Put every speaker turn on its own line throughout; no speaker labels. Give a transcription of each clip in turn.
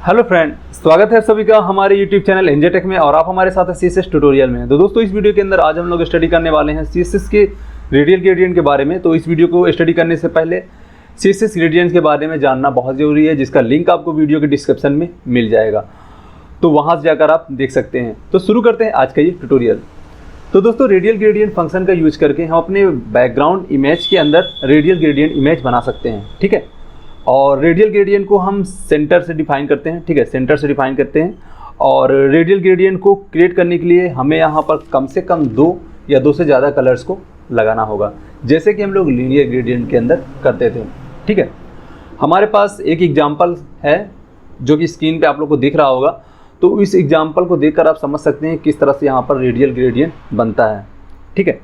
Hello friend, स्वागत है सभी का हमारे यूट्यूब चैनल एनजे टेक में और आप हमारे साथ है सीएसएस ट्यूटोरियल में। तो दोस्तों, इस वीडियो के अंदर आज हम लोग स्टडी करने वाले हैं सीएसएस के रेडियल ग्रेडियंट के बारे में। तो इस वीडियो को स्टडी करने से पहले सीएसएस ग्रेडियंट्स के बारे में जानना बहुत ज़रूरी है, जिसका लिंक आपको वीडियो के डिस्क्रिप्शन में मिल जाएगा, तो वहाँ से जाकर आप देख सकते हैं। तो शुरू करते हैं आज का ये ट्यूटोरियल। तो दोस्तों, रेडियल ग्रेडियंट फंक्शन का यूज करके हम अपने बैकग्राउंड इमेज के अंदर रेडियल ग्रेडियंट इमेज बना सकते हैं, ठीक है। और रेडियल ग्रेडियंट को हम सेंटर से डिफाइन करते हैं, ठीक है, सेंटर से डिफाइन करते हैं। और रेडियल ग्रेडियंट को क्रिएट करने के लिए हमें यहाँ पर कम से कम 2 या 2 से ज़्यादा कलर्स को लगाना होगा, जैसे कि हम लोग लीनियर ग्रेडियंट के अंदर करते थे, ठीक है। हमारे पास एक एग्जाम्पल है जो कि स्क्रीन पे आप लोग को दिख रहा होगा। तो इस एग्जाम्पल को देखकर आप समझ सकते हैं किस तरह से यहाँ पर रेडियल ग्रेडियंट बनता है, ठीक है।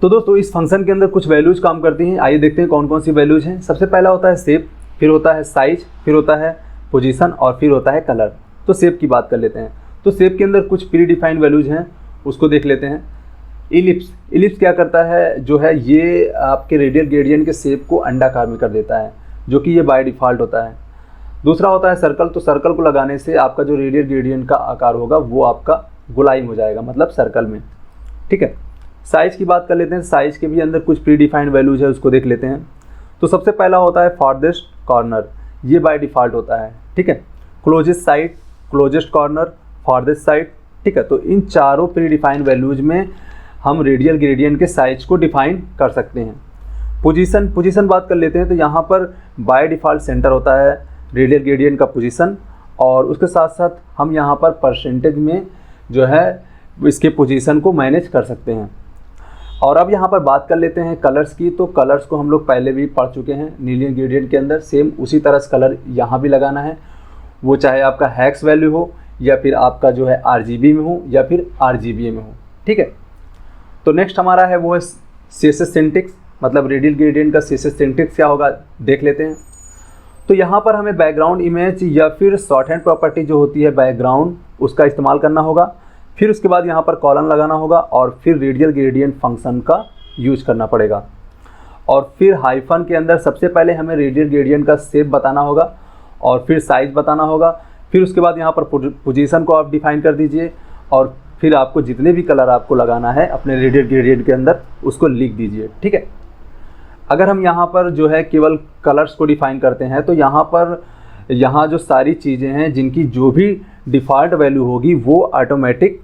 तो दोस्तों, इस फंक्शन के अंदर कुछ वैल्यूज़ काम करती हैं। आइए देखते हैं कौन कौन सी वैल्यूज़ हैं। सबसे पहला होता है शेप, फिर होता है साइज, फिर होता है पोजीशन और फिर होता है कलर। तो शेप की बात कर लेते हैं। तो शेप के अंदर कुछ प्री डिफाइंड वैल्यूज़ हैं, उसको देख लेते हैं। इलिप्स, इलिप्स क्या करता है जो है, ये आपके रेडियल ग्रेडियंट के शेप को अंडाकार में कर देता है, जो कि ये बाय डिफ़ॉल्ट होता है। दूसरा होता है सर्कल। तो सर्कल को लगाने से आपका जो रेडियल ग्रेडियंट का आकार होगा वो आपका गोलाई में हो जाएगा, मतलब सर्कल में, ठीक है। साइज़ की बात कर लेते हैं। साइज़ के भी अंदर कुछ प्री डिफाइंड वैल्यूज़ है, उसको देख लेते हैं। तो सबसे पहला होता है फारदेस्ट कॉर्नर, ये बाय डिफ़ॉल्ट होता है, ठीक है। Closest side, closest corner, farthest side, ठीक है। तो इन चारों प्री डिफाइंड वैल्यूज़ में हम रेडियल ग्रेडियंट के साइज को डिफाइन कर सकते हैं। पोजीशन, पोजीशन बात कर लेते हैं। तो यहाँ पर बाय डिफ़ॉल्ट सेंटर होता है रेडियल ग्रेडियंट का पोजीशन, और उसके साथ साथ हम यहाँ पर परसेंटेज में जो है इसके पोजीशन को मैनेज कर सकते हैं। और अब यहाँ पर बात कर लेते हैं कलर्स की। तो कलर्स को हम लोग पहले भी पढ़ चुके हैं लीनियर ग्रेडियंट के अंदर। सेम उसी तरह से कलर यहाँ भी लगाना है, वो चाहे आपका हेक्स वैल्यू हो या फिर आपका जो है RGB में हो या फिर RGBA में हो, ठीक है। तो नेक्स्ट हमारा है वो है CSS सिंटैक्स, मतलब रेडियल ग्रेडियंट का CSS सिंटैक्स क्या होगा देख लेते हैं। तो यहाँ पर हमें बैकग्राउंड इमेज या फिर शॉर्ट हैंड प्रॉपर्टी जो होती है बैकग्राउंड, उसका इस्तेमाल करना होगा। फिर उसके बाद यहाँ पर कॉलन लगाना होगा और फिर रेडियल ग्रेडियंट फंक्शन का यूज करना पड़ेगा। और फिर हाइफन के अंदर सबसे पहले हमें रेडियल ग्रेडियंट का शेप बताना होगा और फिर साइज बताना होगा। फिर उसके बाद यहाँ पर पोजीशन को आप डिफाइन कर दीजिए और फिर आपको जितने भी कलर आपको लगाना है अपने रेडियल ग्रेडियंट के अंदर उसको लिख दीजिए, ठीक है। अगर हम यहाँ पर जो है केवल कलर्स को डिफाइन करते हैं तो यहाँ जो सारी चीज़ें हैं जिनकी जो भी डिफ़ॉल्ट वैल्यू होगी वो ऑटोमेटिक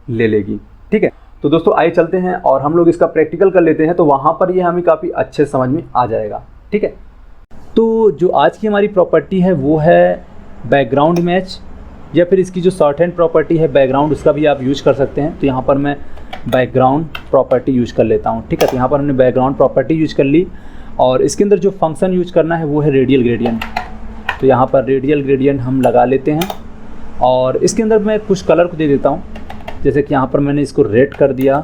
ले लेगी, ठीक है। तो दोस्तों, आइए चलते हैं और हम लोग इसका प्रैक्टिकल कर लेते हैं, तो वहाँ पर ये हमें काफ़ी अच्छे समझ में आ जाएगा, ठीक है। तो जो आज की हमारी प्रॉपर्टी है वो है बैकग्राउंड इमेज, या फिर इसकी जो शॉर्ट हैंड प्रॉपर्टी है बैकग्राउंड, उसका भी आप यूज कर सकते हैं। तो यहाँ पर मैं बैकग्राउंड प्रॉपर्टी यूज कर लेता हूँ, ठीक है। तो यहाँ पर हमने बैकग्राउंड प्रॉपर्टी यूज कर ली और इसके अंदर जो फंक्शन यूज करना है वो है रेडियल ग्रेडियंट। तो यहाँ पर रेडियल ग्रेडियंट हम लगा लेते हैं और इसके अंदर मैं कुछ कलर को दे देता हूँ, जैसे कि यहाँ पर मैंने इसको रेड कर दिया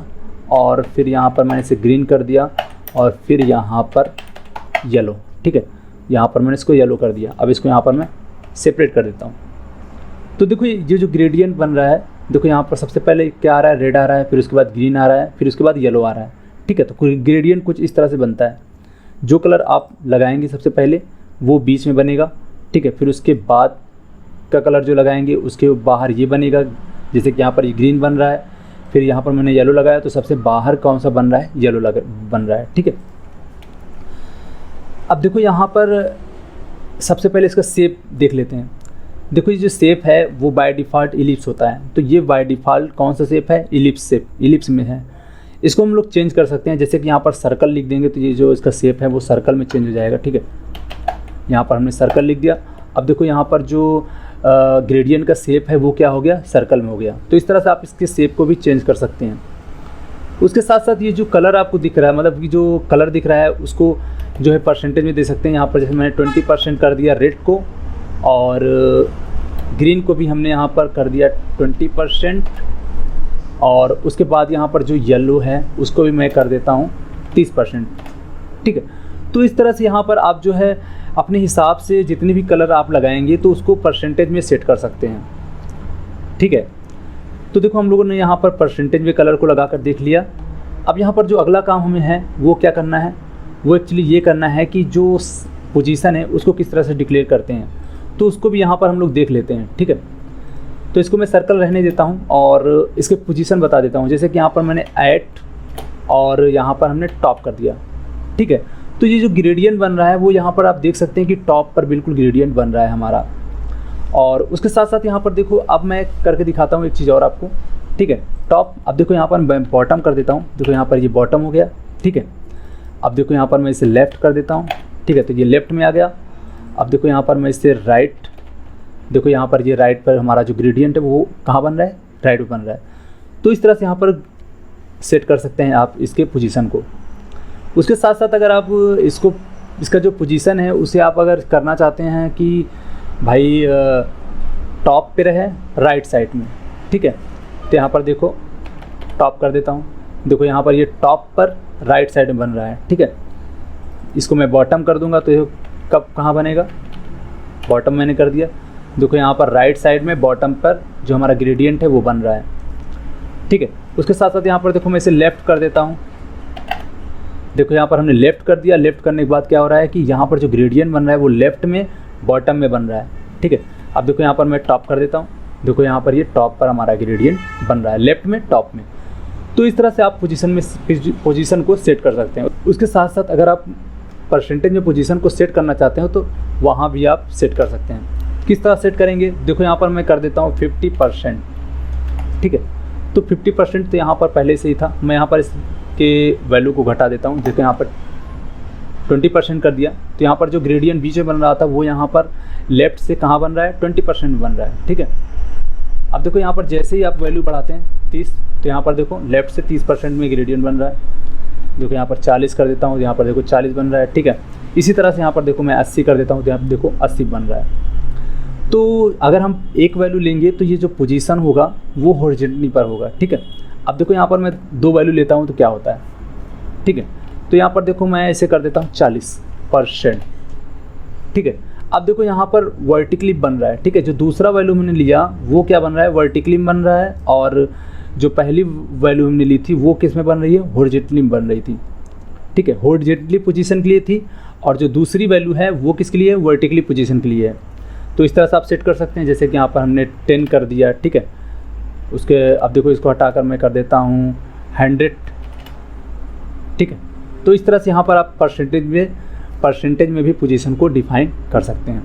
और फिर यहाँ पर मैंने इसे ग्रीन कर दिया और फिर यहाँ पर येलो, ठीक है। यहाँ पर मैंने इसको येलो कर दिया। अब इसको यहाँ पर मैं सेपरेट कर देता हूँ। तो देखो, ये जो ग्रेडियंट बन रहा है, देखो यहाँ पर सबसे पहले क्या आ रहा है, रेड आ रहा है, फिर उसके बाद ग्रीन आ रहा है, फिर उसके बाद येलो आ रहा है, ठीक है। तो ग्रेडियंट कुछ इस तरह से बनता है। जो कलर आप लगाएंगे सबसे पहले वो बीच में बनेगा, ठीक है। फिर उसके बाद का कलर जो लगाएंगे उसके बाहर ये बनेगा, जैसे कि यहाँ पर ये ग्रीन बन रहा है, फिर यहाँ पर मैंने येलो लगाया तो सबसे बाहर कौन सा बन रहा है, येलो बन रहा है, ठीक है। अब देखो यहाँ पर सबसे पहले इसका शेप देख लेते हैं। देखो, ये जो शेप है वो बाय डिफ़ॉल्ट इलिप्स होता है। तो ये बाय डिफ़ॉल्ट कौन सा शेप है, इलिप्स शेप, इलिप्स में है। इसको हम लोग चेंज कर सकते हैं, जैसे कि यहाँ पर सर्कल लिख देंगे तो ये जो इसका शेप है वो सर्कल में चेंज हो जाएगा, ठीक है। यहाँ पर हमने सर्कल लिख दिया। अब देखो यहाँ पर जो ग्रेडियंट का शेप है वो क्या हो गया, सर्कल में हो गया। तो इस तरह से आप इसके शेप को भी चेंज कर सकते हैं। उसके साथ साथ ये जो कलर आपको दिख रहा है, मतलब कि जो कलर दिख रहा है उसको जो है परसेंटेज में दे सकते हैं। यहाँ पर जैसे मैंने 20% कर दिया रेड को और ग्रीन को भी हमने यहाँ पर कर दिया 20%, और उसके बाद यहाँ पर जो येलो है उसको भी मैं कर देता हूँ 30%, ठीक है। तो इस तरह से यहाँ पर आप जो है अपने हिसाब से जितने भी कलर आप लगाएंगे तो उसको परसेंटेज में सेट कर सकते हैं, ठीक है। तो देखो, हम लोगों ने यहाँ पर परसेंटेज में कलर को लगा कर देख लिया। अब यहाँ पर जो अगला काम हमें है वो क्या करना है, वो एक्चुअली ये करना है कि जो पोजीशन है उसको किस तरह से डिक्लेयर करते हैं। तो उसको भी यहाँ पर हम लोग देख लेते हैं। ठीक है, तो इसको मैं सर्कल रहने देता हूँ और इसके पोजीशन बता देता हूँ। जैसे कि यहाँ पर मैंने ऐट और यहाँ पर हमने टॉप कर दिया। ठीक है, तो ये जो ग्रेडियंट बन रहा है वो यहाँ पर आप देख सकते हैं कि टॉप पर बिल्कुल ग्रेडियंट बन रहा है हमारा। और उसके साथ साथ यहाँ पर देखो, अब मैं करके दिखाता हूँ एक चीज़ और आपको। ठीक है, टॉप, अब देखो यहाँ पर मैं बॉटम कर देता हूँ। देखो यहाँ पर ये बॉटम हो गया। ठीक है, अब देखो यहाँ पर मैं इसे लेफ़्ट कर देता हूँ। ठीक है, तो ये लेफ़्ट में आ गया। अब देखो यहाँ पर मैं इसे राइट, देखो यहाँ पर ये राइट पर हमारा जो ग्रेडियंट है वो कहाँ बन रहा है, राइट पर बन रहा है। तो इस तरह से यहाँ पर सेट कर सकते हैं आप इसके पोजीशन को। उसके साथ साथ अगर आप इसका जो पोजीशन है उसे आप अगर करना चाहते हैं कि भाई टॉप पे रहे राइट साइड में, ठीक है, तो यहाँ पर देखो टॉप कर देता हूँ। देखो यहाँ पर ये टॉप पर राइट साइड में बन रहा है। ठीक है, इसको मैं बॉटम कर दूंगा तो ये कब कहाँ बनेगा, बॉटम मैंने कर दिया। देखो यहाँ पर राइट साइड में बॉटम पर जो हमारा ग्रेडियंट है वो बन रहा है। ठीक है, उसके साथ साथ यहाँ पर देखो मैं इसे लेफ़्ट कर देता हूँ। देखो यहाँ पर हमने लेफ़्ट कर दिया। लेफ़्ट करने के बाद क्या हो रहा है कि यहाँ पर जो ग्रेडियंट बन रहा है वो लेफ़्ट में बॉटम में बन रहा है। ठीक है, अब देखो यहाँ पर मैं टॉप कर देता हूँ। देखो यहाँ पर ये टॉप पर हमारा ग्रेडियंट बन रहा है, लेफ़्ट में टॉप में। तो इस तरह से आप पोजीशन को सेट कर सकते हैं। उसके साथ साथ अगर आप परसेंटेज में पोजीशन को सेट करना चाहते हो तो वहाँ भी आप सेट कर सकते हैं। किस तरह सेट करेंगे, देखो यहाँ पर मैं कर देता हूँ 50%। ठीक है, तो 50% तो यहाँ पर पहले से ही था। मैं यहाँ पर इसके वैल्यू को घटा देता हूँ। देखो यहाँ पर 20% कर दिया, तो यहाँ पर जो ग्रेडियंट बीच में बन रहा था वो यहाँ पर लेफ़्ट से कहाँ बन रहा है, 20% में बन रहा है। ठीक है, अब देखो यहाँ पर जैसे ही आप वैल्यू बढ़ाते हैं 30, तो यहाँ पर देखो लेफ़्ट से 30% में ग्रेडियंट बन रहा है। देखो यहाँ पर 40 कर देता हूँ, यहाँ पर देखो 40 बन रहा है। ठीक है, इसी तरह से यहाँ पर देखो मैं 80 कर देता हूँ, तो यहाँ पर देखो 80 बन रहा है। तो अगर हम एक वैल्यू लेंगे तो ये जो पोजीशन होगा वो हॉरिजॉन्टली पर होगा। ठीक है, अब देखो यहाँ पर मैं 2 वैल्यू लेता हूँ तो क्या होता है। ठीक है, तो यहाँ पर देखो मैं ऐसे कर देता हूँ 40%। ठीक है, अब देखो यहाँ पर वर्टिकली बन रहा है। ठीक है, जो दूसरा वैल्यू हमने लिया वो क्या बन रहा है, वर्टिकली बन रहा है, और जो पहली वैल्यू हमने ली थी वो किस में बन रही है, हॉरिजॉन्टली बन रही थी। ठीक है, हॉरिजॉन्टली पोजीशन के लिए थी, और जो दूसरी वैल्यू है वो किसके लिए है, वर्टिकली पोजीशन के लिए है। तो इस तरह से आप सेट कर सकते हैं। जैसे कि यहाँ पर हमने 10 कर दिया। ठीक है, उसके अब देखो इसको हटाकर मैं कर देता हूँ 100। ठीक है, तो इस तरह से यहाँ पर आप परसेंटेज में भी पोजीशन को डिफाइन कर सकते हैं।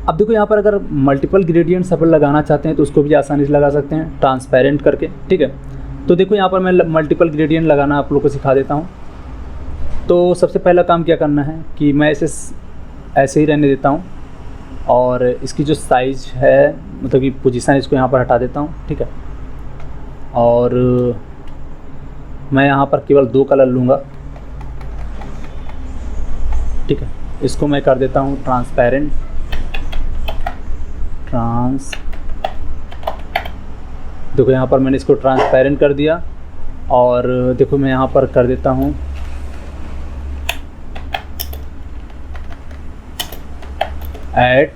अब देखो यहाँ पर अगर मल्टीपल ग्रेडियंट्स आप लगाना चाहते हैं तो उसको भी आसानी से लगा सकते हैं ट्रांसपेरेंट करके। ठीक है, तो देखो यहाँ पर मैं मल्टीपल ग्रेडियंट लगाना आप लोग को सिखा देता हूँ। तो सबसे पहला काम क्या करना है कि मैं इसे ऐसे ही रहने देता हूँ, और इसकी जो साइज़ है मतलब कि पोजीशन इसको यहाँ पर हटा देता हूँ। ठीक है, और मैं यहाँ पर केवल 2 कलर लूँगा। ठीक है, इसको मैं कर देता हूँ ट्रांसपेरेंट, देखो यहाँ पर मैंने इसको ट्रांसपेरेंट कर दिया, और देखो मैं यहाँ पर कर देता हूँ ऐड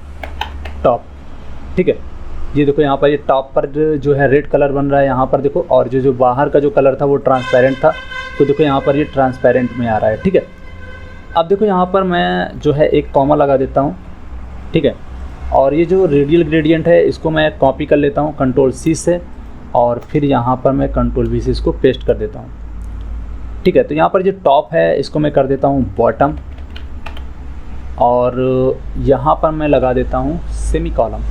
टॉप। ठीक है, ये देखो यहाँ पर ये टॉप पर जो है रेड कलर बन रहा है यहाँ पर देखो, और जो बाहर का जो कलर था वो ट्रांसपेरेंट था, तो देखो यहाँ पर ये ट्रांसपेरेंट में आ रहा है। ठीक है, अब देखो यहाँ पर मैं जो है एक कॉमा लगा देता हूँ। ठीक है, और ये जो रेडियल ग्रेडियंट है इसको मैं कॉपी कर लेता हूँ Ctrl+C से, और फिर यहाँ पर मैं Ctrl+V से इसको पेस्ट कर देता हूँ। ठीक है, तो यहाँ पर जो टॉप है इसको मैं कर देता हूँ बॉटम, और यहाँ पर मैं लगा देता हूँ सेमी कॉलम।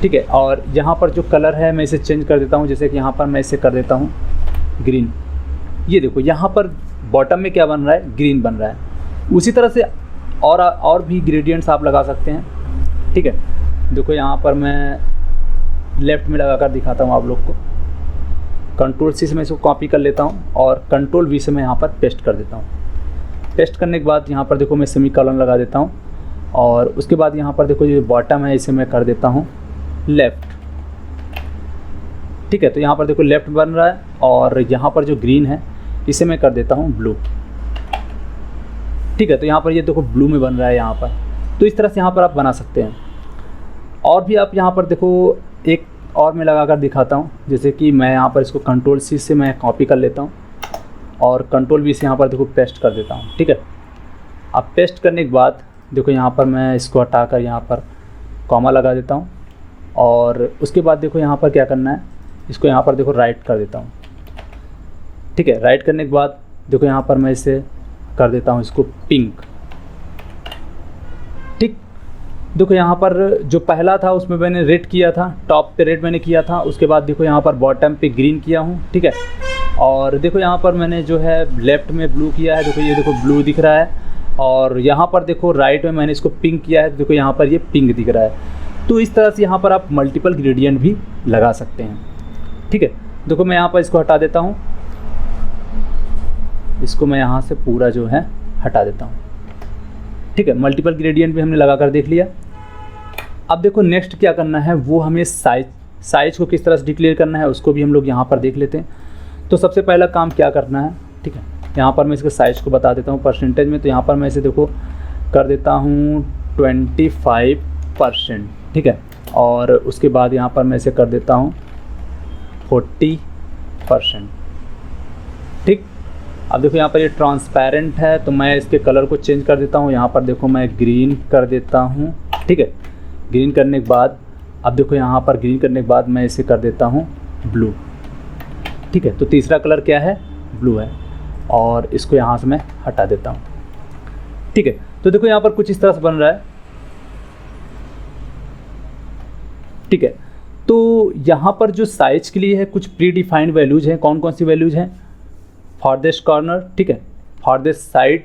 ठीक है, और यहाँ पर जो कलर है मैं इसे चेंज कर देता हूँ। जैसे कि यहाँ पर मैं इसे कर देता हूँ ग्रीन। ये देखो यहाँ पर बॉटम में क्या बन रहा है, ग्रीन बन रहा है। उसी तरह से और भी ग्रेडियंट्स आप लगा सकते हैं। ठीक है, देखो यहाँ पर मैं लेफ़्ट में लगा कर दिखाता हूँ आप लोग को। Ctrl+C से मैं इसको कॉपी कर लेता हूँ, और Ctrl+V से मैं यहाँ पर पेस्ट कर देता हूँ। पेस्ट करने के बाद यहाँ पर देखो मैं सेमी कॉलन लगा देता हूँ, और उसके बाद यहाँ पर देखो ये बॉटम है इसे मैं कर देता हूँ लेफ़्ट। ठीक है, तो यहाँ पर देखो लेफ़्ट बन रहा है, और यहाँ पर जो ग्रीन है इसे मैं कर देता हूँ ब्लू। ठीक है, तो यहाँ पर ये देखो ब्लू में बन रहा है यहाँ पर। तो इस तरह से यहाँ पर आप बना सकते हैं। और भी आप यहाँ पर देखो एक और मैं लगा कर दिखाता हूँ। जैसे कि मैं यहाँ पर इसको Ctrl+C से मैं कॉपी कर लेता हूँ, और Ctrl+V से यहाँ पर देखो पेस्ट कर देता हूँ। ठीक है, अब पेस्ट करने के बाद
देखो यहाँ पर मैं इसको हटाकर यहाँ पर कॉमा लगा देता हूँ, और उसके बाद देखो यहाँ पर क्या करना है, इसको यहाँ पर देखो राइट कर देता हूँ। ठीक है, राइट करने के बाद देखो यहाँ पर मैं इसे कर देता हूँ इसको पिंक। ठीक, देखो यहाँ पर जो पहला था उसमें मैंने रेड किया था, टॉप पे रेड मैंने किया था, उसके बाद देखो यहाँ पर बॉटम पे ग्रीन किया हूँ। ठीक है, और देखो यहाँ पर मैंने जो है लेफ़्ट में ब्लू किया है, देखो ये देखो ब्लू दिख रहा है, और यहाँ पर देखो राइट में मैंने इसको पिंक किया है, देखो यहाँ पर ये पिंक दिख रहा है। तो इस तरह से यहाँ पर आप मल्टीपल ग्रेडियंट भी लगा सकते हैं। ठीक है, देखो मैं यहाँ पर इसको हटा देता हूँ, इसको मैं यहाँ से पूरा जो है हटा देता हूँ। ठीक है, मल्टीपल ग्रेडियंट भी हमने लगा कर देख लिया। अब देखो नेक्स्ट क्या करना है, वो हमें साइज को किस तरह से डिक्लेयर करना है उसको भी हम लोग यहाँ पर देख लेते हैं। तो सबसे पहला काम क्या करना है, ठीक है, यहाँ पर मैं इसके साइज़ को बता देता हूँ परसेंटेज में। तो यहाँ पर मैं इसे देखो कर देता हूँ 25%। ठीक है, और उसके बाद यहाँ पर मैं इसे कर देता हूँ 40%। ठीक, अब देखो यहाँ पर ये ट्रांसपेरेंट है तो मैं इसके कलर को चेंज कर देता हूँ, यहाँ पर देखो मैं ग्रीन कर देता हूँ। ठीक है, ग्रीन करने के बाद अब देखो यहाँ पर ग्रीन करने के बाद मैं इसे कर देता हूँ ब्लू। ठीक है, तो तीसरा कलर क्या है, ब्लू है, और इसको यहाँ से मैं हटा देता हूँ। ठीक है, तो देखो यहाँ पर कुछ इस तरह से बन रहा है। ठीक है, तो यहाँ पर जो साइज के लिए है कुछ प्री डिफाइंड वैल्यूज़ हैं। कौन कौन सी वैल्यूज़ हैं, फारदेस्ट कॉर्नर, ठीक है, फारदेस्ट साइड,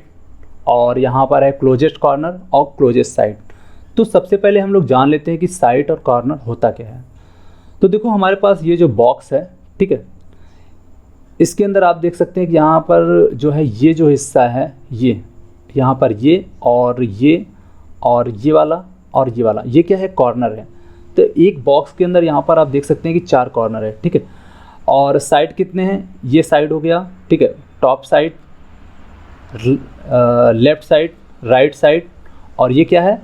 और यहाँ पर है क्लोजेस्ट कॉर्नर और क्लोजेस्ट साइड। तो सबसे पहले हम लोग जान लेते हैं कि साइड और कॉर्नर होता क्या है। तो देखो हमारे पास ये जो बॉक्स है, ठीक है, इसके अंदर आप देख सकते हैं कि यहाँ पर जो है ये जो हिस्सा है, ये यहाँ पर ये और ये वाला और ये वाला, ये क्या है, कॉर्नर है। तो एक बॉक्स के अंदर यहाँ पर आप देख सकते हैं कि 4 कॉर्नर है। ठीक है, और साइड कितने हैं, ये साइड हो गया, ठीक है, top side, left side, right side, और ये क्या है,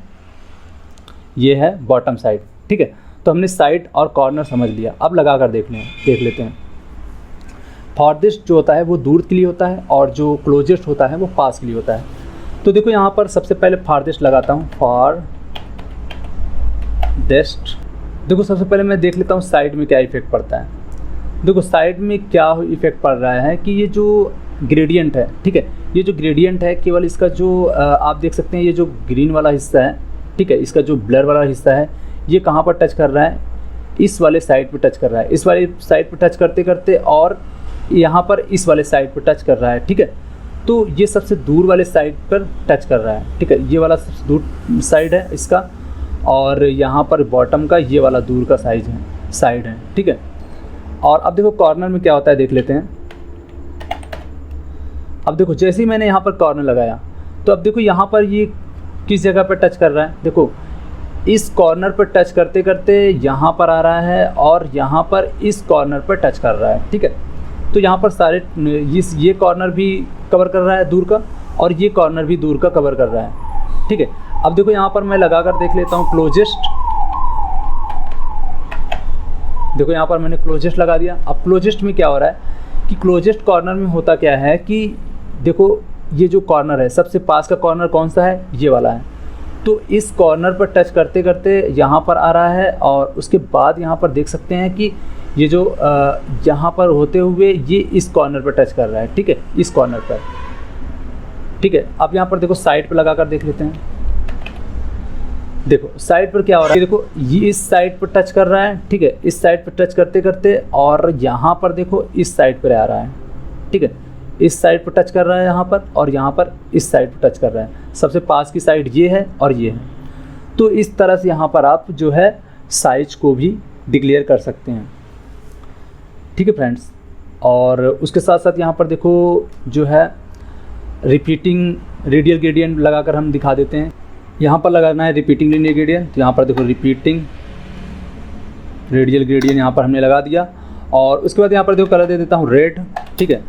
ये है बॉटम साइड। ठीक है, तो हमने साइड और कॉर्नर समझ लिया। अब लगा कर देख लेते हैं। फारदेस्ट जो होता है वो दूर के लिए होता है, और जो क्लोजेस्ट होता है वो पास के लिए होता है। तो देखो यहाँ पर सबसे पहले फारदेस्ट लगाता हूँ, फारदेस्ट। देखो सबसे पहले मैं देख लेता हूँ साइड में क्या इफेक्ट पड़ता है। देखो साइड में क्या इफेक्ट पड़ रहा है कि ये जो ग्रेडियंट है, ठीक है, ये जो ग्रेडियंट है केवल इसका जो आप देख सकते हैं ये जो ग्रीन वाला हिस्सा है, ठीक है, इसका जो ब्लर वाला हिस्सा है ये कहाँ पर टच कर रहा है, इस वाले साइड पे टच कर रहा है। इस वाले साइड पे टच करते करते और यहाँ पर इस वाले साइड पे टच कर रहा है। ठीक है, तो ये सबसे दूर वाले साइड पर टच कर रहा है। ठीक है, ये वाला सबसे दूर साइड है इसका, और यहाँ पर बॉटम का ये वाला दूर का साइड है। ठीक है, और अब देखो कॉर्नर में क्या होता है देख लेते हैं। अब देखो जैसे ही मैंने यहाँ पर कॉर्नर लगाया तो अब देखो यहाँ पर ये किस जगह पर टच कर रहा है, देखो इस कॉर्नर पर टच करते करते यहाँ पर आ रहा है, और यहाँ पर इस कॉर्नर पर टच कर रहा है। ठीक है, तो यहाँ पर सारे ये कॉर्नर भी कवर कर रहा है दूर का, और ये कॉर्नर भी दूर का कवर कर रहा है। ठीक है, अब देखो यहाँ पर मैं लगा कर देख लेता हूँ क्लोजेस्ट। देखो यहाँ पर मैंने क्लोजेस्ट लगा दिया। अब क्लोजेस्ट में क्या हो रहा है कि क्लोजेस्ट कॉर्नर में होता क्या है कि देखो ये जो कॉर्नर है सबसे पास का कॉर्नर कौन सा है, ये वाला है। तो इस कॉर्नर पर टच करते करते यहाँ पर आ रहा है, और उसके बाद यहाँ पर देख सकते हैं कि ये जो यहाँ पर होते हुए ये इस कॉर्नर पर टच कर रहा है। ठीक है, इस कॉर्नर पर। ठीक है, अब यहाँ पर देखो साइड पर लगा कर देख लेते हैं। देखो साइड पर क्या हो रहा है, देखो ये इस साइड पर टच कर रहा है। ठीक है, इस साइड पर टच करते करते और यहाँ पर देखो इस साइड पर आ रहा है। ठीक है, इस साइड पर टच कर रहा है यहाँ पर, और यहाँ पर इस साइड पर टच कर रहा है। सबसे पास की साइड ये है और ये है। तो इस तरह से यहाँ पर आप जो है साइज को भी डिक्लेयर कर सकते हैं। ठीक है फ्रेंड्स, और उसके साथ साथ यहाँ पर देखो जो है रिपीटिंग रेडियल ग्रेडियंट लगाकर हम दिखा देते हैं। यहाँ पर लगाना है रिपीटिंग रेडियल ग्रेडियंट, तो यहाँ पर देखो रिपीटिंग रेडियल ग्रेडियंट यहाँ पर हमने लगा दिया। और उसके बाद यहाँ पर देखो कलर दे देता हूँ रेड, ठीक है,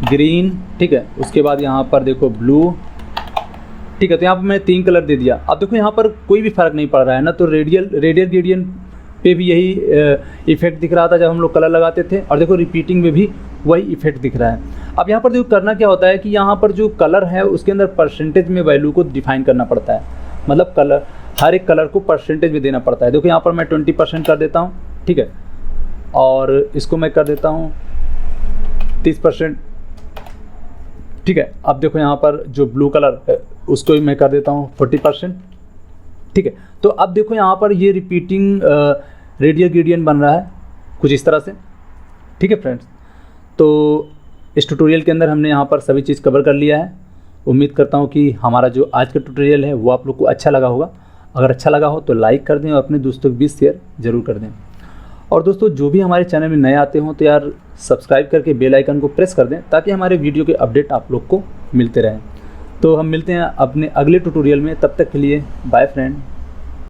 ग्रीन, ठीक है, उसके बाद यहाँ पर देखो ब्लू। ठीक है, तो यहाँ पर मैंने 3 कलर दे दिया। अब देखो यहाँ पर कोई भी फ़र्क नहीं पड़ रहा है ना, तो रेडियल ग्रेडियंट पे भी यही इफेक्ट दिख रहा था जब हम लोग कलर लगाते थे, और देखो रिपीटिंग में भी वही इफेक्ट दिख रहा है। अब यहाँ पर देखो करना क्या होता है कि यहाँ पर जो कलर है उसके अंदर परसेंटेज में वैल्यू को डिफाइन करना पड़ता है, मतलब कलर हर एक कलर को परसेंटेज में देना पड़ता है। देखो यहाँ पर मैं 20% कर देता हूँ, ठीक है, और इसको मैं कर देता हूँ 30%, ठीक है। अब देखो यहाँ पर जो ब्लू कलर है उसको भी मैं कर देता हूँ 40%, ठीक है। तो अब देखो यहाँ पर ये रिपीटिंग रेडियल ग्रेडियंट बन रहा है कुछ इस तरह से, ठीक है फ्रेंड्स। तो इस ट्यूटोरियल के अंदर हमने यहाँ पर सभी चीज़ कवर कर लिया है। उम्मीद करता हूँ कि हमारा जो आज का ट्यूटोरियल है वो आप लोग को अच्छा लगा होगा। अगर अच्छा लगा हो तो लाइक कर दें और अपने दोस्तों के बीच शेयर ज़रूर कर दें। और दोस्तों जो भी हमारे चैनल में नए आते हों तो यार सब्सक्राइब करके बेल आइकन को प्रेस कर दें ताकि हमारे वीडियो के अपडेट आप लोग को मिलते रहें। तो हम मिलते हैं अपने अगले ट्यूटोरियल में, तब तक के लिए बाय फ्रेंड।